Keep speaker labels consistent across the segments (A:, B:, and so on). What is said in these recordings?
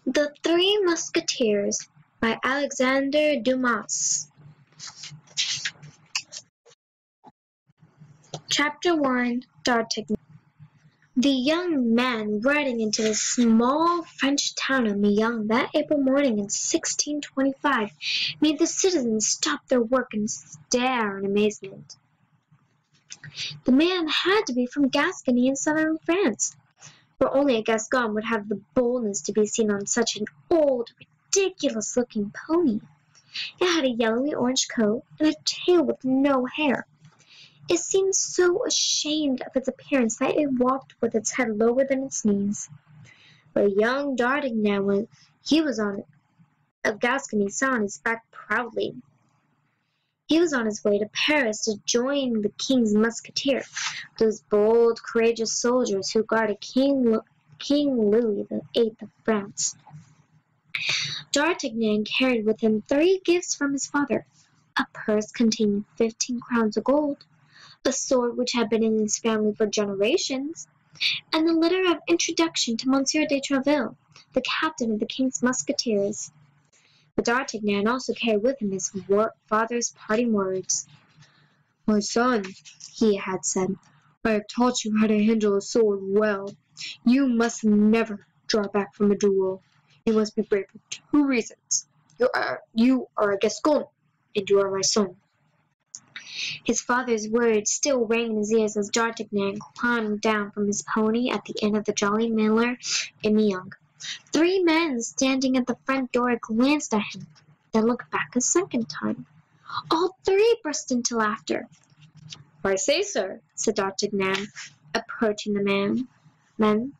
A: The Three Musketeers by Alexandre Dumas. Chapter 1. D'Artagnan. The young man riding into the small French town of Meung that April morning in 1625 made the citizens stop their work and stare in amazement. The man had to be from Gascony in southern France, for only a Gascon would have the boldness to be seen on such an old, ridiculous-looking pony. It had a yellowy-orange coat and a tail with no hair. It seemed so ashamed of its appearance that it walked with its head lower than its knees. But young D'Artagnan, of Gascony, sat on his back proudly. He was on his way to Paris to join the king's musketeers, those bold, courageous soldiers who guarded King Louis VIII of France. D'Artagnan carried with him 3 gifts from his father: a purse containing 15 crowns of gold, a sword which had been in his family for generations, and a letter of introduction to Monsieur de Treville, the captain of the king's musketeers. But D'Artagnan also carried with him his father's parting words.
B: "My son," he had said, "I have taught you how to handle a sword well. You must never draw back from a duel. You must be brave for 2 reasons. You are a Gascon, and you are my son."
A: His father's words still rang in his ears as D'Artagnan climbed down from his pony at the inn of the Jolly Miller in Meung. 3 men standing at the front door glanced at him, then looked back a second time. All 3 burst into laughter.
B: "I say, sir,"
A: said D'Artagnan, approaching the men,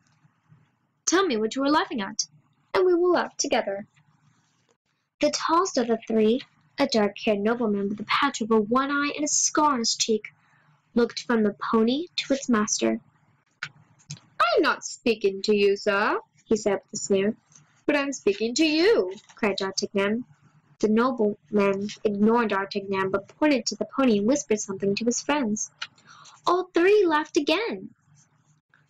A: "tell me what you are laughing at, and we will laugh together." The tallest of the 3, a dark-haired nobleman with a patch over one eye and a scar on his cheek, looked from the pony to its master.
B: "I am not speaking to you, sir," he said with a sneer. "But I am speaking to you," cried D'Artagnan.
A: The nobleman ignored D'Artagnan, but pointed to the pony and whispered something to his friends. All 3 laughed again.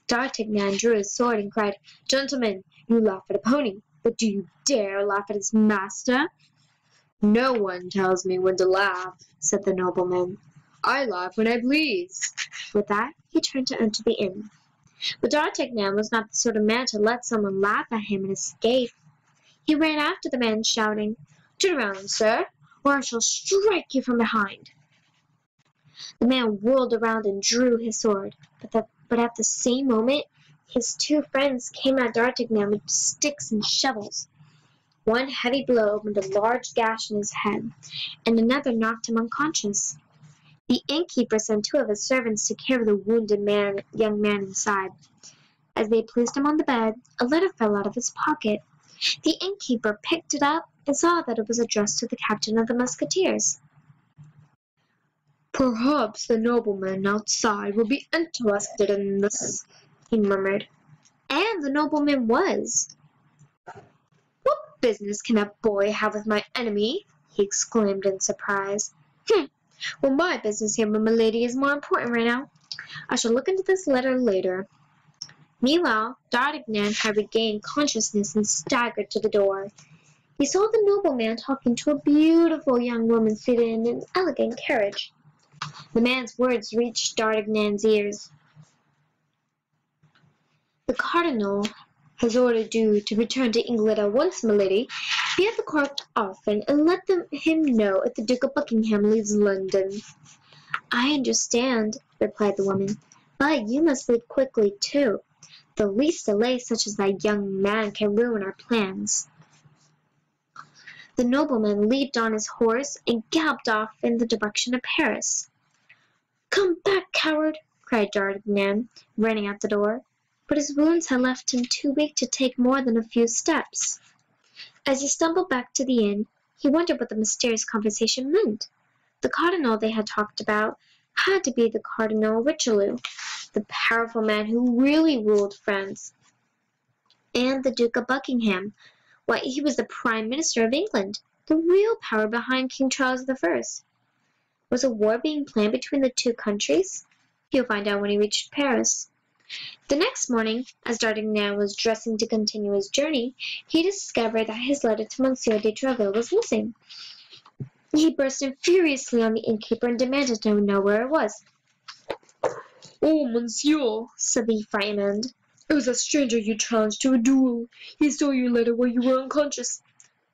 A: D'Artagnan drew his sword and cried, "Gentlemen, you laugh at a pony, but do you dare laugh at its master?"
B: "No one tells me when to laugh," said the nobleman. "I laugh when I please."
A: With that, he turned to enter the inn. But D'Artagnan was not the sort of man to let someone laugh at him and escape. He ran after the man, shouting, "Turn around, sir, or I shall strike you from behind." The man whirled around and drew his sword, but at the same moment his 2 friends came at D'Artagnan with sticks and shovels. One heavy blow opened a large gash in his head, and another knocked him unconscious. The innkeeper sent 2 of his servants to carry the wounded young man inside. As they placed him on the bed, a letter fell out of his pocket. The innkeeper picked it up and saw that it was addressed to the captain of the musketeers.
B: "Perhaps the nobleman outside will be interested in this," he murmured.
A: And the nobleman was.
B: "What business can that boy have with my enemy?" he exclaimed in surprise.
A: Well, my business here, milady, is more important right now. I shall look into this letter later." Meanwhile, D'Artagnan had regained consciousness and staggered to the door. He saw the nobleman talking to a beautiful young woman seated in an elegant carriage. The man's words reached D'Artagnan's ears. "The cardinal has ordered you to return to England at once, milady. Be at the court often, and let him know if the Duke of Buckingham leaves London." "I understand," replied the woman, "but you must leave quickly, too. The least delay such as that young man can ruin our plans." The nobleman leaped on his horse and galloped off in the direction of Paris. "Come back, coward!" cried D'Artagnan, running out the door. But his wounds had left him too weak to take more than a few steps. As he stumbled back to the inn, he wondered what the mysterious conversation meant. The cardinal they had talked about had to be the Cardinal Richelieu, the powerful man who really ruled France, and the Duke of Buckingham. Why, he was the Prime Minister of England, the real power behind King Charles I. Was a war being planned between the 2 countries? He'll find out when he reached Paris. The next morning, as D'Artagnan was dressing to continue his journey, he discovered that his letter to Monsieur de Treville was missing. He burst in furiously on the innkeeper and demanded to know where it was.
B: "Oh, monsieur,"
A: said the frightened man,
B: "it was a stranger you challenged to a duel. He stole your letter while you were unconscious."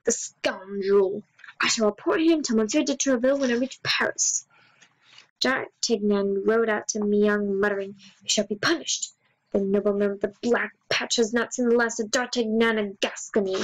A: "The scoundrel! I shall report him to Monsieur de Treville when I reach Paris." D'Artagnan rode out to Meung, muttering, "You shall be punished. The nobleman with the black patch has not seen the last of D'Artagnan of Gascony."